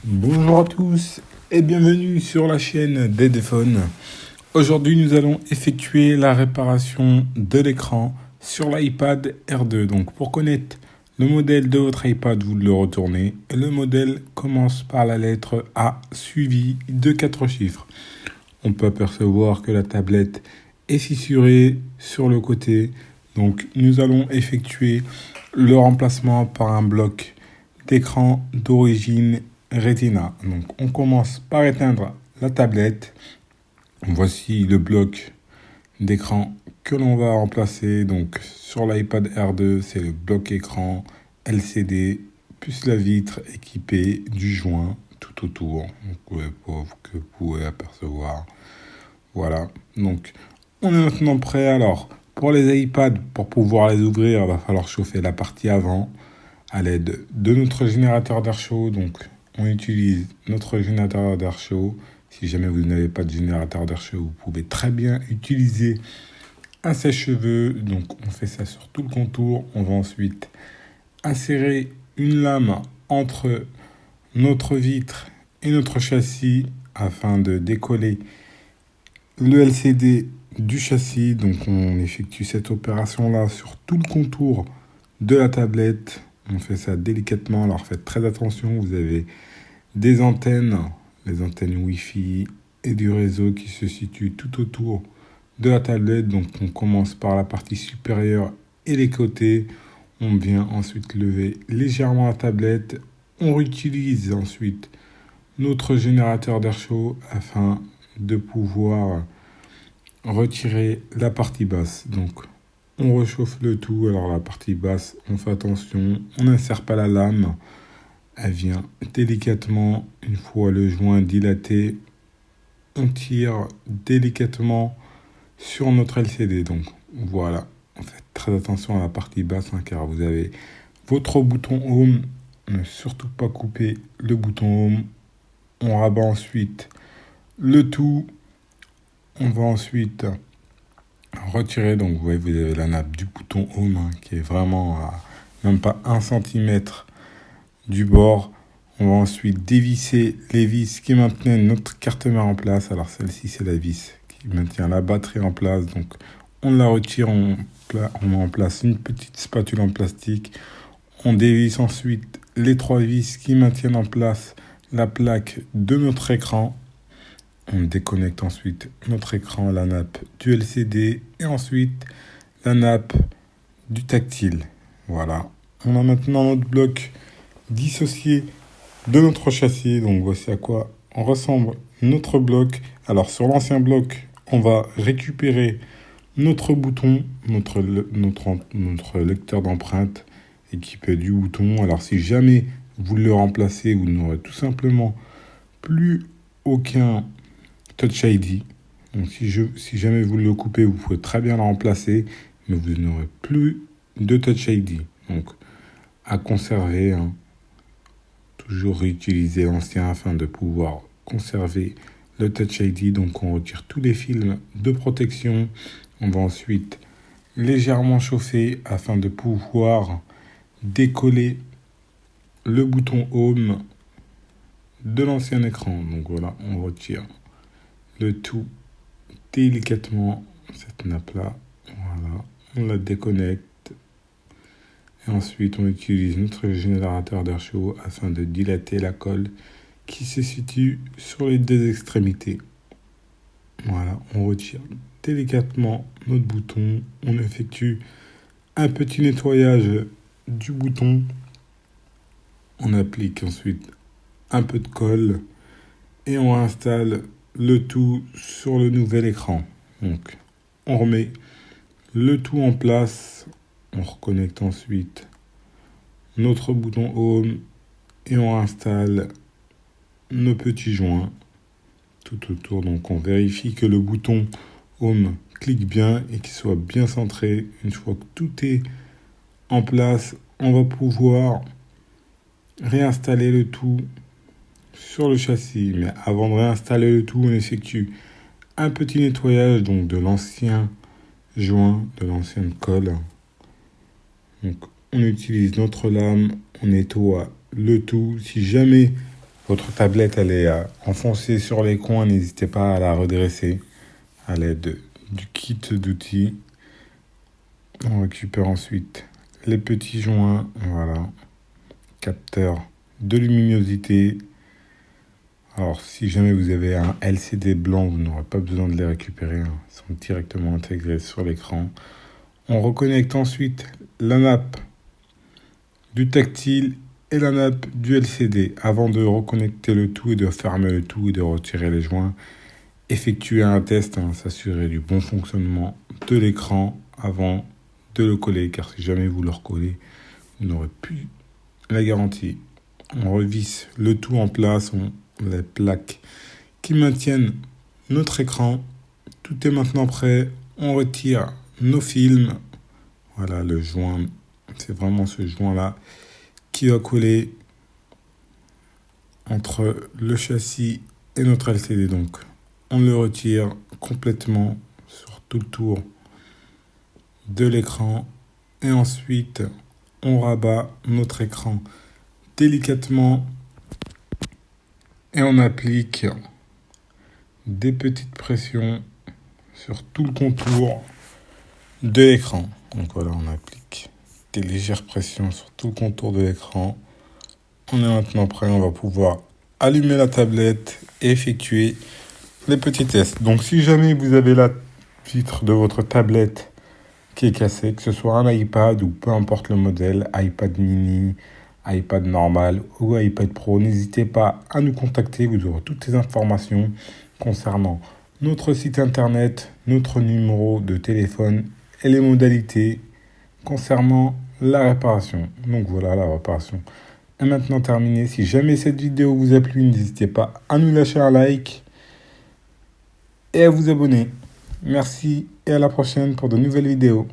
Bonjour à tous et bienvenue sur la chaîne d'Edephone. Aujourd'hui, nous allons effectuer la réparation de l'écran sur l'iPad R2. Donc, pour connaître le modèle de votre iPad, vous le retournez. Le modèle commence par la lettre A suivie de 4 chiffres. On peut apercevoir que la tablette est fissurée sur le côté. Donc, nous allons effectuer le remplacement par un bloc d'écran d'origine Retina. Donc, on commence par éteindre la tablette. Voici le bloc d'écran que l'on va remplacer. Donc, sur l'iPad R2, c'est le bloc écran LCD plus la vitre équipée du joint tout autour. Donc, que vous pouvez apercevoir. Voilà. Donc, on est maintenant prêt. Alors, pour les iPads, pour pouvoir les ouvrir, il va falloir chauffer la partie avant à l'aide de notre générateur d'air chaud. Donc, on utilise notre générateur d'air chaud. Si jamais vous n'avez pas de générateur d'air chaud, vous pouvez très bien utiliser un sèche-cheveux. Donc, on fait ça sur tout le contour. On va ensuite insérer une lame entre notre vitre et notre châssis afin de décoller le LCD du châssis. Donc, on effectue cette opération-là sur tout le contour de la tablette. On fait ça délicatement, alors faites très attention, vous avez des antennes, les antennes Wi-Fi et du réseau qui se situent tout autour de la tablette. Donc on commence par la partie supérieure et les côtés. On vient ensuite lever légèrement la tablette. On réutilise ensuite notre générateur d'air chaud afin de pouvoir retirer la partie basse. Donc on réchauffe le tout. Alors la partie basse, on fait attention, on n'insère pas la lame. Elle vient délicatement, une fois le joint dilaté, on tire délicatement sur notre LCD. Donc voilà, on fait très attention à la partie basse car vous avez votre bouton Home. Ne surtout pas couper le bouton Home. On rabat ensuite le tout. On va ensuite retirer, donc vous voyez, vous avez la nappe du bouton Home qui est vraiment à même pas 1 cm du bord. On va ensuite dévisser les vis qui maintiennent notre carte mère en place. Alors celle-ci, c'est la vis qui maintient la batterie en place. Donc on la retire, on met en place une petite spatule en plastique. On dévisse ensuite les 3 vis qui maintiennent en place la plaque de notre écran. On déconnecte ensuite notre écran, la nappe du LCD et ensuite la nappe du tactile. Voilà. On a maintenant notre bloc dissocié de notre châssis. Donc voici à quoi ressemble notre bloc. Alors sur l'ancien bloc, on va récupérer notre bouton, notre lecteur d'empreinte équipé du bouton. Alors si jamais vous le remplacez, vous n'aurez tout simplement plus aucun Touch ID. Donc si jamais vous le coupez, vous pouvez très bien le remplacer, mais vous n'aurez plus de Touch ID. Donc à conserver, toujours réutiliser l'ancien afin de pouvoir conserver le Touch ID. Donc on retire tous les fils de protection. On va ensuite légèrement chauffer afin de pouvoir décoller le bouton Home de l'ancien écran. Donc voilà, on retire le tout délicatement, cette nappe-là. Voilà, on la déconnecte. Et ensuite, on utilise notre générateur d'air chaud afin de dilater la colle qui se situe sur les 2 extrémités. Voilà, on retire délicatement notre bouton. On effectue un petit nettoyage du bouton. On applique ensuite un peu de colle et on installe le tout sur le nouvel écran. Donc, on remet le tout en place. On reconnecte ensuite notre bouton Home et on installe nos petits joints tout autour. Donc, on vérifie que le bouton Home clique bien et qu'il soit bien centré. Une fois que tout est en place, on va pouvoir réinstaller le tout sur le châssis. Mais avant de réinstaller le tout, on effectue un petit nettoyage donc de l'ancien joint, de l'ancienne colle. Donc on utilise notre lame, on nettoie le tout. Si jamais votre tablette elle est enfoncée sur les coins, n'hésitez pas à la redresser à l'aide du kit d'outils. On récupère ensuite les petits joints, voilà, capteur de luminosité. Alors si jamais vous avez un LCD blanc, vous n'aurez pas besoin de les récupérer, hein. Ils sont directement intégrés sur l'écran. On reconnecte ensuite la nappe du tactile et la nappe du LCD avant de reconnecter le tout et de fermer le tout et de retirer les joints. Effectuer un test, hein, s'assurer du bon fonctionnement de l'écran avant de le coller, car si jamais vous le recollez, vous n'aurez plus la garantie. On revisse le tout en place, les plaques qui maintiennent notre écran. Tout est maintenant prêt. On retire nos films. Voilà le joint. C'est vraiment ce joint-là qui va coller entre le châssis et notre LCD. Donc, on le retire complètement sur tout le tour de l'écran. Et ensuite, on rabat notre écran délicatement et on applique des petites pressions sur tout le contour de l'écran. Donc voilà, on applique des légères pressions sur tout le contour de l'écran. On est maintenant prêt, on va pouvoir allumer la tablette et effectuer les petits tests. Donc si jamais vous avez la vitre de votre tablette qui est cassée, que ce soit un iPad ou peu importe le modèle, iPad mini, iPad normal ou iPad Pro, n'hésitez pas à nous contacter, vous aurez toutes les informations concernant notre site internet, notre numéro de téléphone et les modalités concernant la réparation. Donc voilà, la réparation est maintenant terminée. Si jamais cette vidéo vous a plu, n'hésitez pas à nous lâcher un like et à vous abonner. Merci et à la prochaine pour de nouvelles vidéos.